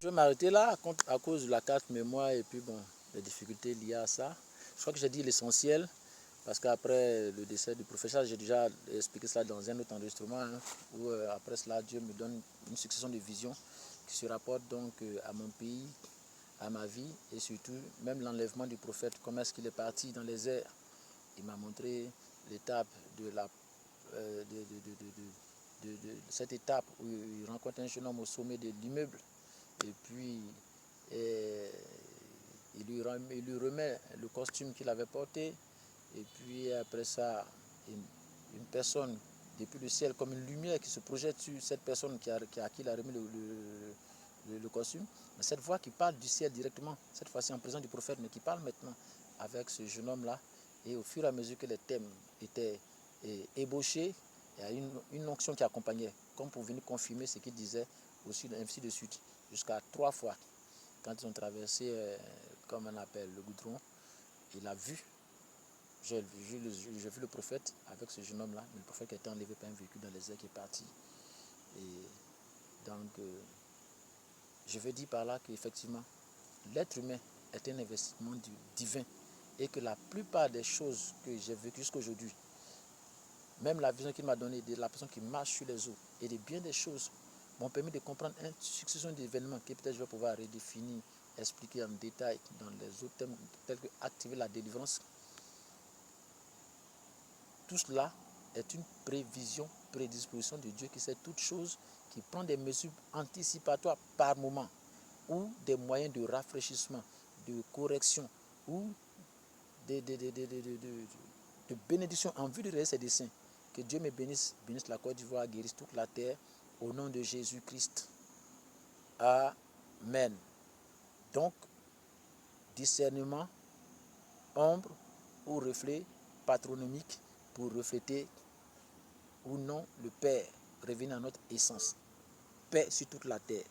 Je vais m'arrêter là à cause de la carte mémoire et puis bon, les difficultés liées à ça. Je crois que j'ai dit l'essentiel parce qu'après le décès du professeur, j'ai déjà expliqué cela dans un autre enregistrement où après cela, Dieu me donne une succession de visions qui se rapportent donc à mon pays, à ma vie et surtout même l'enlèvement du prophète, comment est-ce qu'il est parti dans les airs. Il m'a montré l'étape de cette étape où il rencontre un jeune homme au sommet de l'immeuble et puis il lui remet le costume qu'il avait porté et puis après ça une personne depuis le ciel comme une lumière qui se projette sur cette personne à qui il a remis le costume. Mais cette voix qui parle du ciel directement, cette fois-ci en présence du prophète, mais qui parle maintenant avec ce jeune homme-là. Et au fur et à mesure que les thèmes étaient ébauchés, il y a une onction qui accompagnait, comme pour venir confirmer ce qu'il disait, aussi, ainsi de suite, jusqu'à 3 fois. Quand ils ont traversé, comme on appelle, le goudron, il a vu, j'ai vu le prophète avec ce jeune homme-là, mais le prophète qui a été enlevé par un véhicule dans les airs qui est parti. Et donc, je veux dire par là qu'effectivement, l'être humain est un investissement divin et que la plupart des choses que j'ai vécues jusqu'à aujourd'hui, même la vision qu'il m'a donnée de la personne qui marche sur les eaux et de bien des choses m'ont permis de comprendre une succession d'événements que peut-être je vais pouvoir redéfinir, expliquer en détail dans les autres thèmes tels que activer la délivrance. Tout cela est une prévision, prédisposition de Dieu qui sait toutes choses, qui prend des mesures anticipatoires par moment ou des moyens de rafraîchissement, de correction ou de bénédiction en vue de réaliser ses desseins. Que Dieu me bénisse la Côte d'Ivoire, guérisse toute la terre, au nom de Jésus-Christ. Amen. Donc, discernement, ombre ou reflet patronymique pour refléter ou non le Père, revenir à notre essence. Paix sur toute la terre.